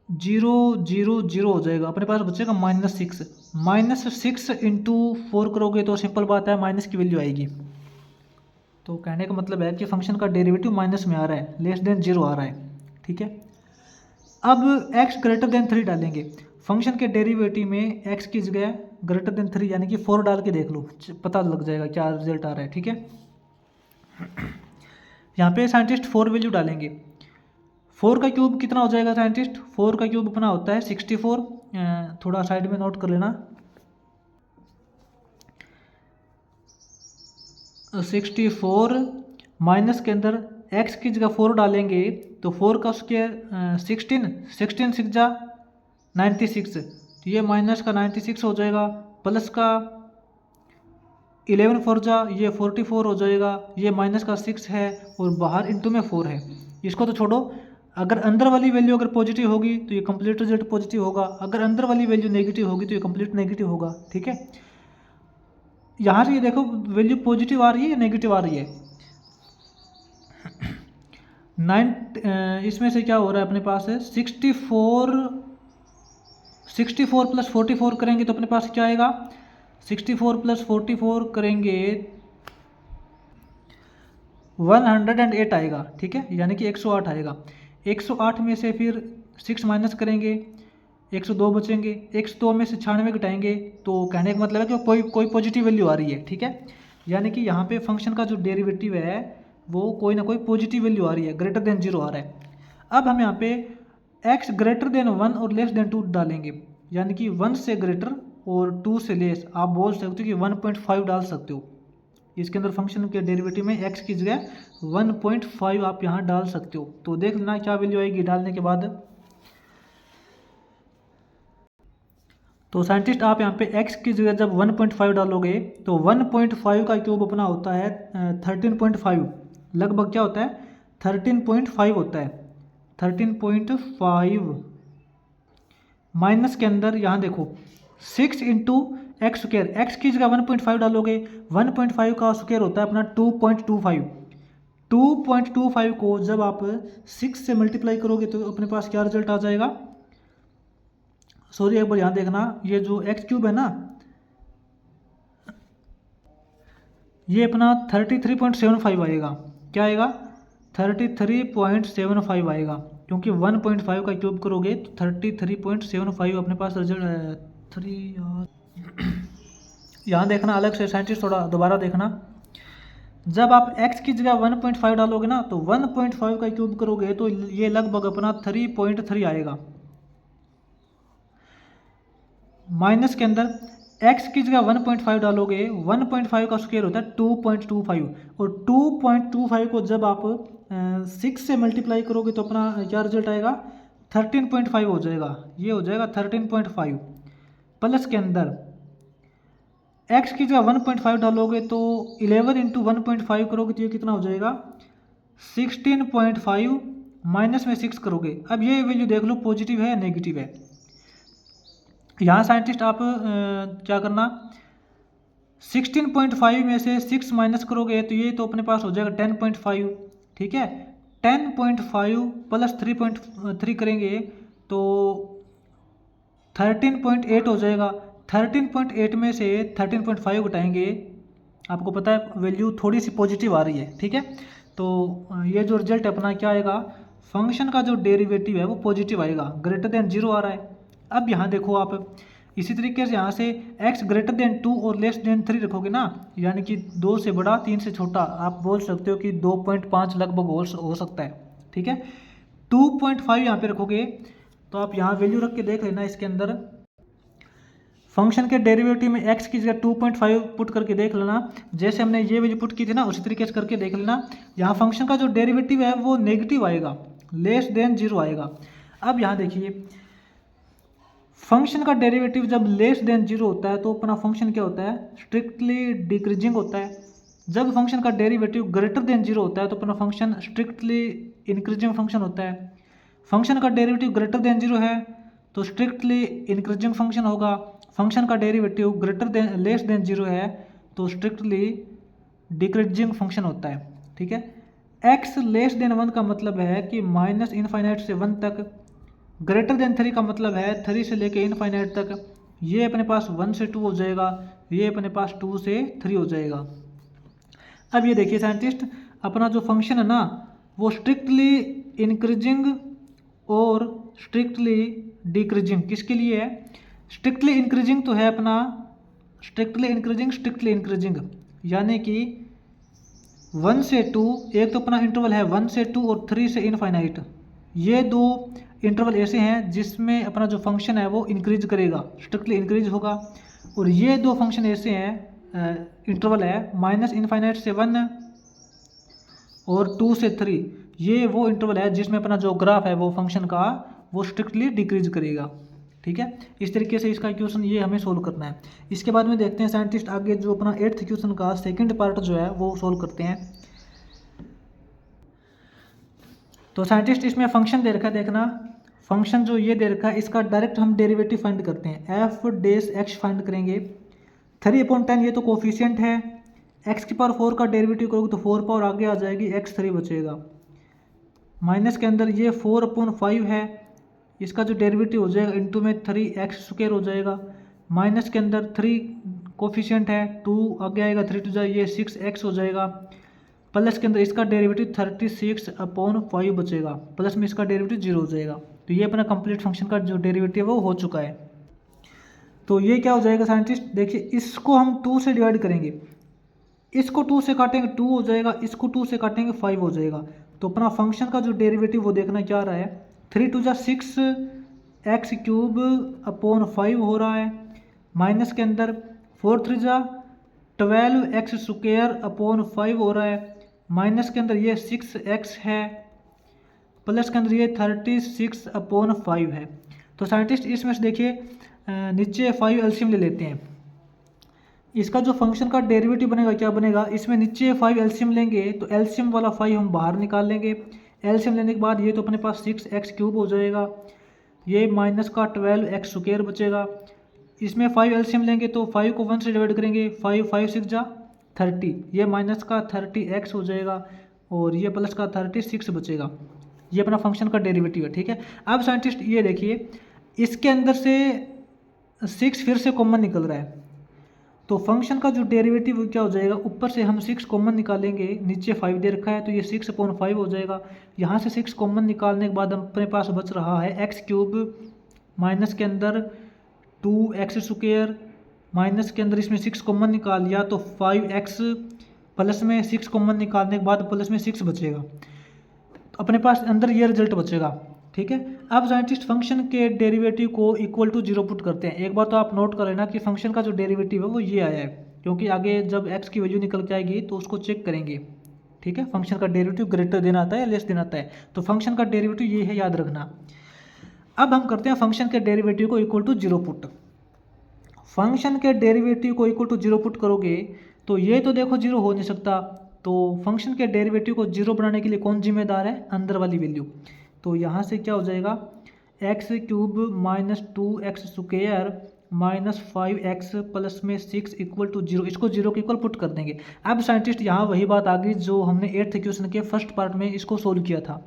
0 0 0 हो जाएगा, अपने पास बचेगा -6। -6 इंटू 4 करोगे तो सिंपल बात है माइनस की वैल्यू आएगी। तो कहने का मतलब है कि फंक्शन का डेरिवेटिव माइनस में आ रहा है, लेस देन 0 आ रहा है। ठीक है, अब x ग्रेटर देन 3 डालेंगे, फंक्शन के डेरिवेटिव में x की जगह ग्रेटर देन 3 यानी कि 4 डाल के देख लो, पता लग जाएगा क्या रिजल्ट आ रहा है। ठीक है, यहाँ पे साइंटिस्ट 4 वैल्यू डालेंगे। 4 का क्यूब कितना हो जाएगा साइंटिस्ट, 4 का क्यूब अपना होता है 64, थोड़ा साइड में नोट कर लेना, 64 माइनस के अंदर x की जगह 4 डालेंगे तो 4 का स्क्वायर 16 6 जा 96, तो ये माइनस का 96 हो जाएगा, प्लस का 11 4 जा ये 44 हो जाएगा, ये माइनस का 6 है और बाहर इंटू में 4 है। इसको तो छोड़ो, अगर अंदर वाली वैल्यू अगर पॉजिटिव होगी तो ये कंप्लीट रिजल्ट पॉजिटिव होगा, अगर अंदर वाली वैल्यू नेगेटिव होगी तो ये कंप्लीट नेगेटिव होगा। ठीक है, यहाँ से ये देखो वैल्यू पॉजिटिव आ रही है या नेगेटिव आ रही है। 9 इसमें से क्या हो रहा है अपने पास है 64 प्लस 44 करेंगे तो अपने पास क्या आएगा, 64 प्लस 44 करेंगे 108 आएगा। ठीक है, यानी कि 108 आएगा। 108 में से फिर 6 माइनस करेंगे 102 बचेंगे, 102 में से 96 घटाएंगे तो कहने का मतलब है कि कोई पॉजिटिव वैल्यू आ रही है। ठीक है, यानी कि यहाँ पे फंक्शन का जो डेरिवेटिव है वो कोई ना कोई पॉजिटिव वैल्यू आ रही है, ग्रेटर देन 0 आ रहा है। अब हम यहाँ पे x ग्रेटर देन 1 और लेस देन 2 डालेंगे, यानी कि 1 से ग्रेटर और 2 से लेस। आप बोल सकते हो कि 1.5 डाल सकते हो इसके अंदर, फंक्शन के डेरिवेटिव में x की जगह 1.5 आप यहाँ डाल सकते हो। तो देख लेना क्या वैल्यू आएगी डालने के बाद। तो साइंटिस्ट आप यहाँ पे x की जगह जब 1.5 डालोगे तो 1.5 का क्यूब अपना होता है 13.5, लगभग क्या होता है 13.5 होता है। 13.5 माइनस के अंदर यहाँ देखो 6 इंटू एक्स स्क्र, एक्स की जगह 1.5 डालोगे, 1.5 का स्क्वायर होता है अपना 2.25। 2.25 को जब आप 6 से मल्टीप्लाई करोगे तो अपने पास क्या रिजल्ट आ जाएगा। सॉरी एक बार यहाँ देखना, ये जो एक्स क्यूब है ना ये अपना 33.75 आएगा। क्या आएगा 33.75 आएगा, क्योंकि 1.5 का क्यूब करोगे तो 33.75 अपने पास रिजल्ट 3 यहाँ देखना अलग से साइंटिस्ट थोड़ा दोबारा देखना। जब आप x की जगह 1.5 डालोगे ना तो 1.5 का क्यूब करोगे तो ये लगभग अपना 3.3 आएगा। माइनस के अंदर x की जगह 1.5 डालोगे, 1.5 का स्क्वायर होता है 2.25 और 2.25 को जब आप 6 से मल्टीप्लाई करोगे तो अपना क्या रिजल्ट आएगा 13.5 हो जाएगा। ये हो जाएगा 13.5 प्लस के अंदर x की जगह 1.5 डालोगे तो 11 इंटू 1.5 करोगे तो ये कितना हो जाएगा 16.5 माइनस में 6 करोगे। अब ये वैल्यू देख लो पॉजिटिव है या नेगेटिव है। यहाँ साइंटिस्ट आप क्या करना 16.5 में से 6 माइनस करोगे तो ये तो अपने पास हो जाएगा 10.5। ठीक है, 10.5 प्लस 3.3 करेंगे तो 13.8 हो जाएगा। 13.8 में से 13.5 घटाएंगे, आपको पता है वैल्यू थोड़ी सी पॉजिटिव आ रही है। ठीक है, तो ये जो रिजल्ट अपना क्या आएगा, फंक्शन का जो डेरिवेटिव है वो पॉजिटिव आएगा, ग्रेटर देन 0 आ रहा है। अब यहाँ देखो आप इसी तरीके से यहाँ से x ग्रेटर देन 2 और लेस देन 3 रखोगे ना, यानी कि 2 से बड़ा 3 से छोटा, आप बोल सकते हो कि 2.5 लगभग हो सकता है। ठीक है, 2.5 यहाँ पे रखोगे तो आप यहाँ वैल्यू रख के देख लेना। इसके अंदर फंक्शन के डेरिवेटिव में x की जगह 2.5 पुट करके देख लेना, जैसे हमने ये वैल्यू पुट की थी ना उसी तरीके से करके देख लेना। यहाँ फंक्शन का जो डेरिवेटिव है वो नेगेटिव आएगा, लेस देन 0 आएगा। अब यहाँ देखिए फंक्शन का डेरिवेटिव जब लेस देन 0 होता है तो अपना फंक्शन क्या होता है स्ट्रिक्टली डिक्रीजिंग होता है। जब फंक्शन का डेरिवेटिव ग्रेटर देन 0 होता है तो अपना फंक्शन स्ट्रिक्टली इंक्रीजिंग फंक्शन होता है। फंक्शन का डेरिवेटिव ग्रेटर देन 0 है तो स्ट्रिक्टली इंक्रीजिंग फंक्शन होगा। फंक्शन का derivative greater than less than 0 है तो स्ट्रिक्टली डिक्रीजिंग फंक्शन होता है। ठीक है, x लेस देन 1 का मतलब है कि माइनस इनफाइनाइट से 1 तक, ग्रेटर देन 3 का मतलब है 3 से लेके इनफाइनाइट तक। ये अपने पास 1 से 2 हो जाएगा, ये अपने पास 2 से 3 हो जाएगा। अब ये देखिए साइंटिस्ट अपना जो फंक्शन है ना वो स्ट्रिक्टली इंक्रीजिंग और स्ट्रिक्टली डिक्रीजिंग किसके लिए है, स्ट्रिक्टली इंक्रीजिंग तो है अपना स्ट्रिक्टली इंक्रीजिंग यानी कि 1 से 2, एक तो अपना इंटरवल है 1 से 2 और 3 से इनफाइनाइट। ये दो इंटरवल ऐसे हैं जिसमें अपना जो फंक्शन है वो इंक्रीज करेगा, स्ट्रिक्टली इंक्रीज होगा। और ये दो फंक्शन ऐसे हैं इंटरवल है माइनस इनफाइनाइट से 1 और 2 से 3, ये वो इंटरवल है जिसमें अपना जो ग्राफ है वो फंक्शन का वो स्ट्रिक्टली डिक्रीज करेगा। ठीक है, इस तरीके से इसका क्वेश्चन ये हमें सोल्व करना है। इसके बाद में देखते हैं साइंटिस्ट आगे जो अपना 8th क्वेश्चन का सेकंड पार्ट जो है वो सोल्व करते हैं। तो साइंटिस्ट इसमें फंक्शन दे रखा है, देखना फंक्शन जो ये दे रखा है इसका डायरेक्ट हम डेरिवेटिव फाइंड करते हैं, एफ डेस एक्स फाइंड करेंगे। 3/10 ये तो कोफिशिएंट है, एक्स की पावर 4 का डेरिवेटिव करोगे तो 4 पावर आगे आ जाएगी, एक्स 3 बचेगा। माइनस के अंदर ये 4/5 है, इसका जो डेरिवेटिव हो जाएगा इंटू में 3x² हो जाएगा। माइनस के अंदर 3 कोफिशिएंट है, 2 आगे आएगा, 3 टू जाए ये 6x हो जाएगा। प्लस के अंदर इसका डेरिवेटिव 36/5 बचेगा, प्लस में इसका डेरिवेटिव 0 हो जाएगा। तो ये अपना कंप्लीट फंक्शन का जो डेरिवेटिव है वो हो चुका है। तो ये क्या हो जाएगा साइंटिस्ट, देखिए इसको हम 2 से डिवाइड करेंगे, इसको 2 से काटेंगे 2 हो जाएगा, इसको 2 से काटेंगे 5 हो जाएगा। तो अपना फंक्शन का जो डेरिवेटिव वो देखना क्या रहा है, 3 टू जा 6x³ हो रहा है। माइनस के अंदर 4 3 जा 12x² हो रहा है। माइनस के अंदर ये 6x है, प्लस के अंदर ये 36/5 है। तो साइंटिस्ट इसमें से देखिए नीचे 5 एलसीएम ले लेते हैं, इसका जो फंक्शन का डेरिवेटिव बनेगा क्या बनेगा, इसमें नीचे 5 एलसीएम लेंगे तो एलसीएम वाला 5 हम बाहर निकाल लेंगे। एलसीएम लेने के बाद ये तो अपने पास 6x³ हो जाएगा, ये माइनस का 12x² बचेगा। इसमें 5 एलसीएम लेंगे तो 5 को 1 से डिवाइड करेंगे, 5 5 6 जा 30, ये माइनस का 30x हो जाएगा और ये प्लस का 36 बचेगा। ये अपना फंक्शन का डेरिवेटिव है, ठीक है। अब साइंटिस्ट ये देखिए इसके अंदर से 6 फिर से कॉमन निकल रहा है, तो फंक्शन का जो डेरिवेटिव क्या हो जाएगा, ऊपर से हम 6 कॉमन निकालेंगे, नीचे 5 दे रखा है तो ये 6/5 हो जाएगा। यहाँ से 6 कॉमन निकालने के बाद अपने पास बच रहा है x³ माइनस के अंदर 2x², माइनस के अंदर इसमें 6 कॉमन निकाल लिया तो 5x, प्लस में 6 कॉमन निकालने के बाद प्लस में 6 बचेगा, तो अपने पास अंदर ये रिजल्ट बचेगा, ठीक है। अब साइंटिस्ट फंक्शन के डेरिवेटिव को इक्वल टू 0 पुट करते हैं। एक बार तो आप नोट कर लेना कि फंक्शन का जो डेरिवेटिव है वो ये आया है, क्योंकि आगे जब x की वैल्यू निकल के आएगी तो उसको चेक करेंगे, ठीक है। फंक्शन का डेरिवेटिव ग्रेटर देना आता है, लेस देना आता है, तो फंक्शन का डेरिवेटिव ये है, याद रखना। अब हम करते हैं फंक्शन के डेरिवेटिव को इक्वल टू 0 पुट। फंक्शन के डेरिवेटिव को इक्वल टू 0 पुट करोगे तो ये तो देखो 0 हो नहीं सकता, तो फंक्शन के डेरिवेटिव को 0 बनाने के लिए कौन जिम्मेदार है, अंदर वाली वैल्यू। तो यहाँ से क्या हो जाएगा, x³ minus 2x² minus 5x plus में 6 इक्वल टू 0, इसको 0 के इक्वल पुट कर देंगे। अब साइंटिस्ट यहाँ वही बात आ गई जो हमने 8th क्वेश्चन के फर्स्ट पार्ट में इसको सोल्व किया था।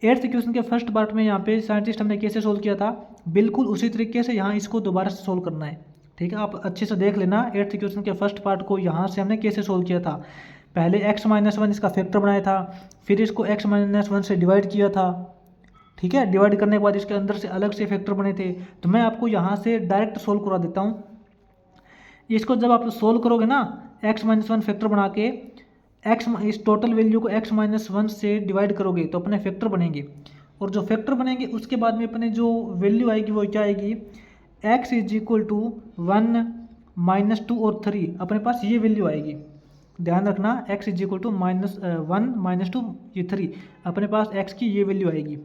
8th क्वेश्चन के फर्स्ट पार्ट में यहाँ पे साइंटिस्ट हमने कैसे सोल्व किया था, बिल्कुल उसी तरीके से यहाँ इसको दोबारा से सोल्व करना है, ठीक है। आप अच्छे से देख लेना 8th क्वेश्चन के फर्स्ट पार्ट को, यहाँ से हमने कैसे सोल्व किया था। पहले x-1 इसका फैक्टर बनाया था, फिर इसको x-1 से डिवाइड किया था, ठीक है। डिवाइड करने के बाद इसके अंदर से अलग से फैक्टर बने थे। तो मैं आपको यहाँ से डायरेक्ट सोल्व करा देता हूँ। इसको जब आप सोल्व करोगे ना, x-1 फैक्टर बना के इस टोटल वैल्यू को x-1 से डिवाइड करोगे तो अपने फैक्टर बनेंगे, और जो फैक्टर बनेंगे उसके बाद में अपने जो वैल्यू आएगी वो क्या आएगी, x = 1 -2 और 3, अपने पास ये वैल्यू आएगी। ध्यान रखना x = -1 -2 ये 3, अपने पास x की ये वैल्यू आएगी,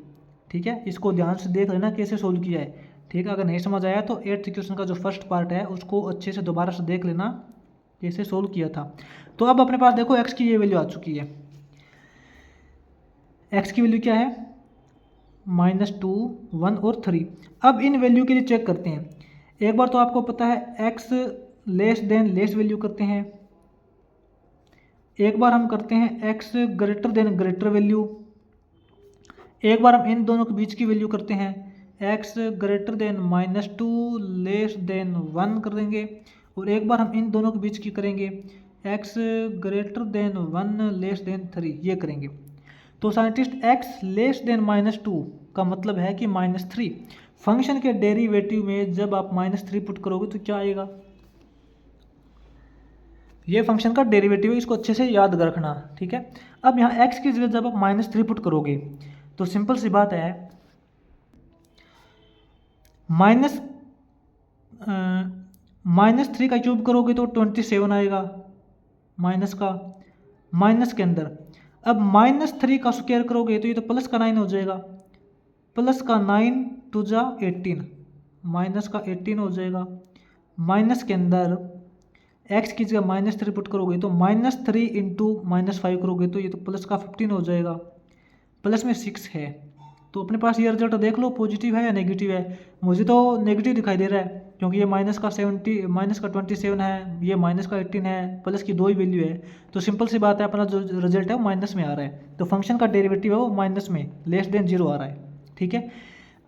ठीक है। इसको ध्यान से देख लेना कैसे सोल्व किया है, ठीक है। अगर नहीं समझ आया तो 8th क्वेश्चन का जो फर्स्ट पार्ट है उसको अच्छे से दोबारा से देख लेना कैसे सोल्व किया था। तो अब अपने पास देखो x की ये वैल्यू आ चुकी है, x की वैल्यू क्या है, -2 1 और 3। अब इन वैल्यू के लिए चेक करते हैं। एक बार तो आपको पता है x लेस वैल्यू करते हैं, एक बार हम करते हैं x ग्रेटर वैल्यू, एक बार हम इन दोनों के बीच की वैल्यू करते हैं, x greater than -2 less than 1 कर देंगे, और एक बार हम इन दोनों के बीच की करेंगे, x greater than 1 less than 3, ये करेंगे। तो साइंटिस्ट x लेस देन -2 का मतलब है कि -3। फंक्शन के डेरिवेटिव में जब आप -3 पुट करोगे तो क्या आएगा, ये फंक्शन का डेरिवेटिव है, इसको अच्छे से याद रखना, ठीक है। अब यहाँ x की जगह जब आप -3 पुट करोगे तो सिंपल सी बात है, -3 का क्यूब करोगे तो 27 आएगा, माइनस का माइनस के अंदर। अब -3 का स्क्वायर करोगे तो ये तो प्लस का 9 हो जाएगा, प्लस का 9 2 जा 18, माइनस का 18 हो जाएगा। माइनस के अंदर x की जगह -3 पुट करोगे तो -3 × -5 करोगे तो ये तो प्लस का 15 हो जाएगा। प्लस में 6 है। तो अपने पास ये रिजल्ट देख लो पॉजिटिव है या नेगेटिव है। मुझे तो नेगेटिव दिखाई दे रहा है क्योंकि ये माइनस का 27 है, ये माइनस का 18 है, प्लस की 2 ही वैल्यू है। तो सिंपल सी बात है, अपना जो रिजल्ट है वो माइनस में आ रहा है, तो फंक्शन का डेरिवेटिव है वो माइनस में लेस देन 0 आ रहा है। ठीक है,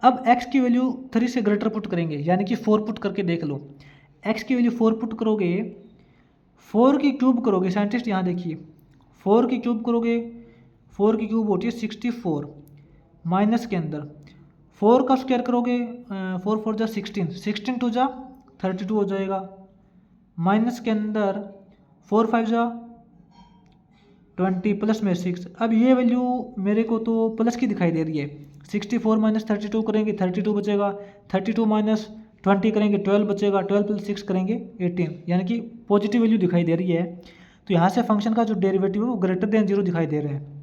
अब x की वैल्यू 3 से ग्रेटर पुट करेंगे, यानी कि 4 पुट करके देख लो। x की वैल्यू 4 पुट करोगे, 4 की क्यूब करोगे, साइंटिस्ट यहाँ देखिए, 4 की क्यूब करोगे, 4 की क्यूब होती है 64, माइनस के अंदर 4 का स्क्वायर करोगे, 4 4 जा 16, 16 2 जा 32 हो जाएगा, माइनस के अंदर 4 5 जा 20, प्लस में 6। अब ये वैल्यू मेरे को तो प्लस की दिखाई दे रही है। 64 माइनस 32 करेंगे 32 बचेगा, 32 माइनस 20 करेंगे 12 बचेगा, 12 प्लस 6 करेंगे 18, यानी कि पॉजिटिव वैल्यू दिखाई दे रही है। तो यहाँ से फंक्शन का जो डेरिवेटिव है वो ग्रेटर देन 0 दिखाई दे रहा है।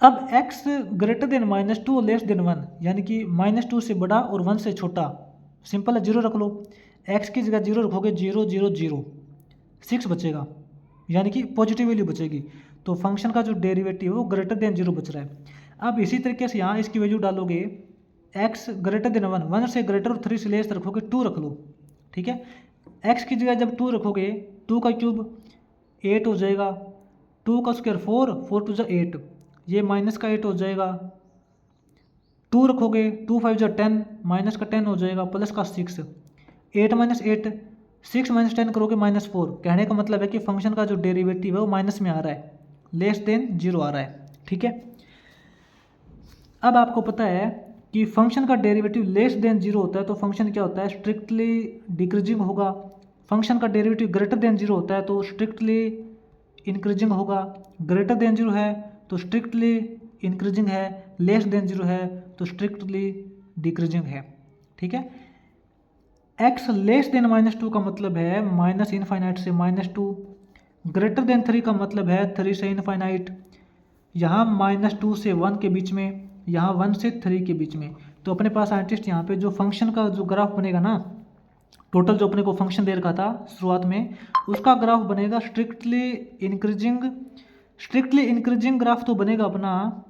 अब x greater than -2 less than 1, यानी कि -2 से बड़ा और 1 से छोटा, सिंपल है, 0 रख लो। x की जगह 0 रखोगे, 0 0 0, 6 बचेगा, यानी कि पॉजिटिव वैल्यू बचेगी। तो फंक्शन का जो डेरिवेटिव है वो ग्रेटर देन 0 बच रहा है। अब इसी तरीके से यहाँ इसकी वैल्यू डालोगे, x ग्रेटर देन 1, 1 से ग्रेटर और 3 से लेस रखोगे, 2 रख लो। ठीक है, x की जगह जब 2 रखोगे, 2 का क्यूब 8 हो जाएगा, 2 का स्क्वायर 4, 4 2 8, ये माइनस का 8 हो जाएगा, 2 रखोगे, 2 5 10, माइनस का 10 हो जाएगा, प्लस का 6, 8 माइनस 8, 6 माइनस 10 करोगे -4। कहने का मतलब है कि फंक्शन का जो डेरिवेटिव है वो माइनस में आ रहा है, लेस देन 0 आ रहा है। ठीक है, अब आपको पता है कि फंक्शन का डेरिवेटिव लेस देन 0 होता है तो फंक्शन क्या होता है, स्ट्रिक्टली डिक्रीजिंग होगा। फंक्शन का डेरिवेटिव ग्रेटर देन 0 होता है तो स्ट्रिक्टली इंक्रीजिंग होगा। ग्रेटर देन 0 है तो स्ट्रिक्टली इंक्रीजिंग है, लेस देन 0 है तो स्ट्रिक्टली डिक्रीजिंग है। ठीक है, x लेस देन -2 का मतलब है माइनस इनफाइनाइट से -2, ग्रेटर देन 3 का मतलब है 3 से इनफाइनाइट, यहाँ -2 से 1 के बीच में, यहाँ 1 से 3 के बीच में। तो अपने पास साइंटिस्ट यहाँ पे जो फंक्शन का जो ग्राफ बनेगा ना, टोटल जो अपने को फंक्शन दे रखा था शुरुआत में, उसका ग्राफ बनेगा स्ट्रिक्टली इंक्रीजिंग ग्राफ तो बनेगा अपना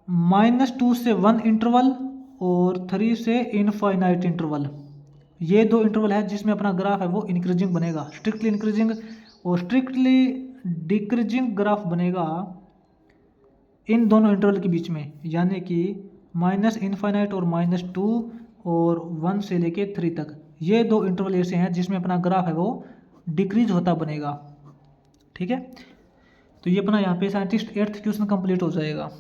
-2 से 1 इंटरवल और 3 से इनफाइनाइट इंटरवल, ये 2 इंटरवल है जिसमें अपना ग्राफ है वो इंक्रीजिंग बनेगा, स्ट्रिक्टली इंक्रीजिंग और स्ट्रिक्टली डिक्रीजिंग ग्राफ बनेगा इन दोनों इंटरवल के बीच में, यानी कि -इनफाइनाइट और -2 और 1 से लेके 3 तक, ये 2 इंटरवल ऐसे हैं जिसमें अपना ग्राफ है वो डिक्रीज होता बनेगा। ठीक है, तो ये अपना यहाँ पे साइंटिस्ट 8th क्वेश्चन कंप्लीट हो जाएगा।